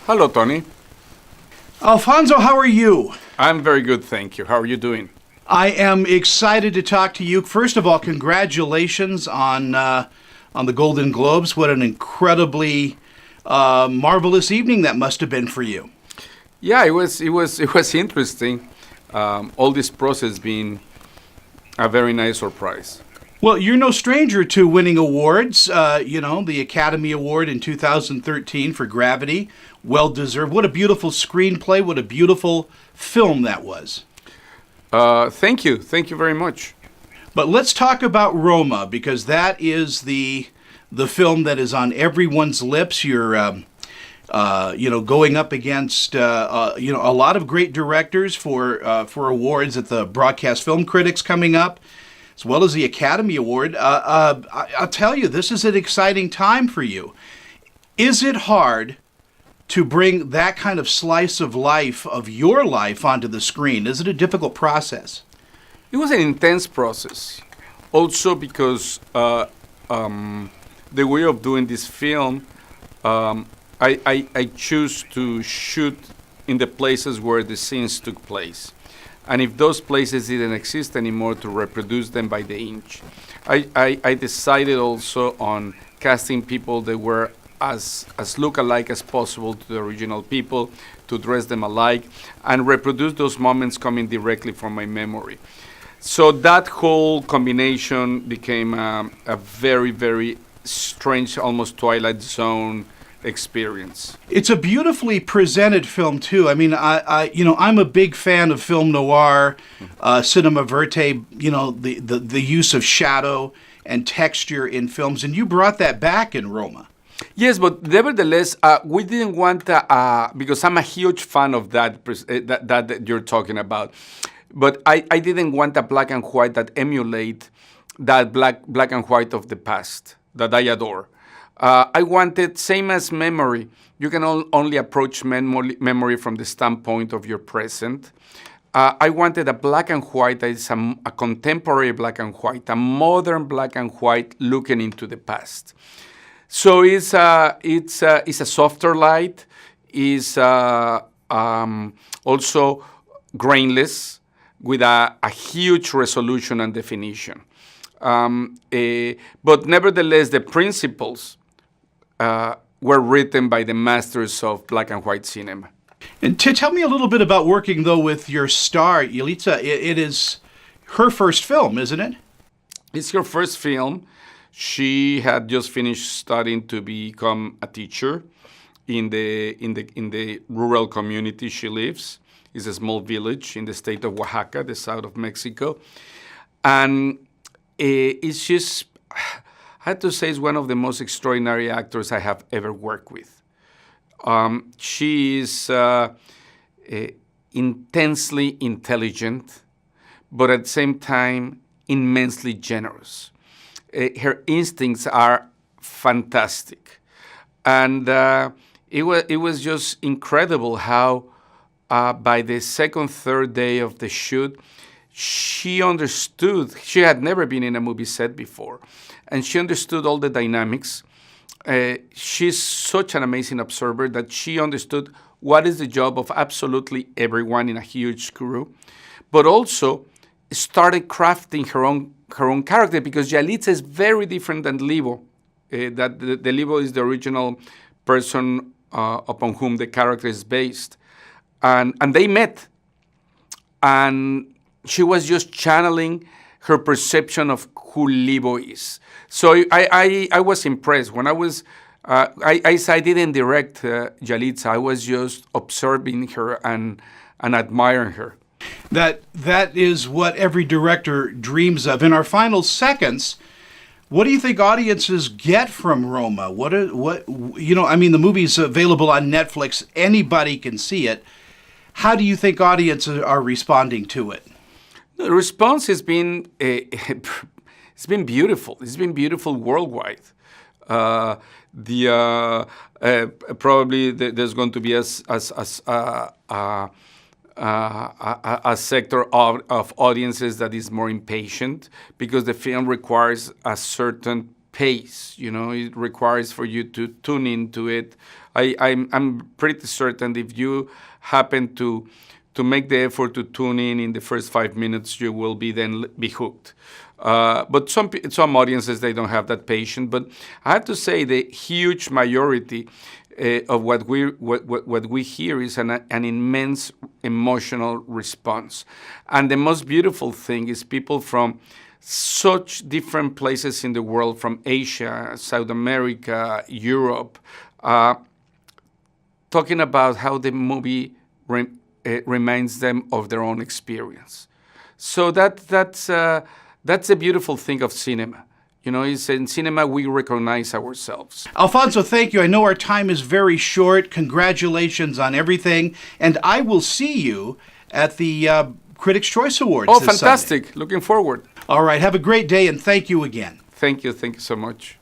Hello, Tony. Alfonso, how are you? I'm very good, thank you. How are you doing? I am excited to talk to you. First of all, congratulations on the Golden Globes. What an incredibly marvelous evening that must have been for you. Yeah, it was interesting. All this process being a very nice surprise. Well, you're no stranger to winning awards. The Academy Award in 2013 for Gravity. Well deserved. What a beautiful screenplay. What a beautiful film that was. Thank you. Thank you very much. But let's talk about Roma, because that is the film that is on everyone's lips. You're going up against a lot of great directors for awards at the Broadcast Film Critics coming up, as well as the Academy Award. I'll tell you, this is an exciting time for you. Is it hard to bring that kind of slice of life, of your life, onto the screen? Is it a difficult process? It was an intense process. Also because the way of doing this film, I choose to shoot in the places where the scenes took place. And if those places didn't exist anymore, to reproduce them by the inch. I decided also on casting people that were as look-alike as possible to the original people, to dress them alike, and reproduce those moments coming directly from my memory. So that whole combination became a very, very strange, almost Twilight Zone experience. It's a beautifully presented film too. I mean, I'm a big fan of film noir, cinema verte. The use of shadow and texture in films, and you brought that back in Roma. Yes, but nevertheless, we didn't want because I'm a huge fan of that you're talking about. But I didn't want a black and white that emulate that black and white of the past that I adore. I wanted, same as memory, you can only approach memory from the standpoint of your present. I wanted a black and white that is a contemporary black and white, a modern black and white looking into the past. So it's a softer light, is also grainless, with a huge resolution and definition. But nevertheless, the principles were written by the masters of black and white cinema. And to tell me a little bit about working, though, with your star, Yalitza. It is her first film, isn't it? It's her first film. She had just finished studying to become a teacher in the rural community she lives. It's a small village in the state of Oaxaca, the south of Mexico. And it's just, I have to say, it's one of the most extraordinary actors I have ever worked with. She is intensely intelligent, but at the same time, immensely generous. Her instincts are fantastic. And it was just incredible how by the second, third day of the shoot, she understood. She had never been in a movie set before, and she understood all the dynamics. She's such an amazing observer that she understood what is the job of absolutely everyone in a huge crew, but also started crafting her own character, because Yalitza is very different than Libo. That the Libo is the original person upon whom the character is based. And they met, and she was just channeling her perception of who Libo is. So I was impressed. When I didn't direct Yalitza, I was just observing her and admiring her. That is what every director dreams of. In our final seconds, what do you think audiences get from Roma? The movie's available on Netflix. Anybody can see it. How do you think audiences are responding to it? The response has been it's been beautiful. It's been beautiful worldwide. Probably there's going to be a sector of audiences that is more impatient, because the film requires a certain pace. It requires for you to tune into it. I'm pretty certain if you happen to make the effort to tune in the first 5 minutes, you will be hooked. But some audiences, they don't have that patience. But I have to say the huge majority of what we hear is an immense emotional response. And the most beautiful thing is people from such different places in the world, from Asia, South America, Europe, talking about how the movie reminds them of their own experience. So that's a beautiful thing of cinema. It's in cinema we recognize ourselves. Alfonso, thank you. I know our time is very short. Congratulations on everything. And I will see you at the Critics' Choice Awards this fantastic. Sunday. Looking forward. All right. Have a great day, and thank you again. Thank you so much.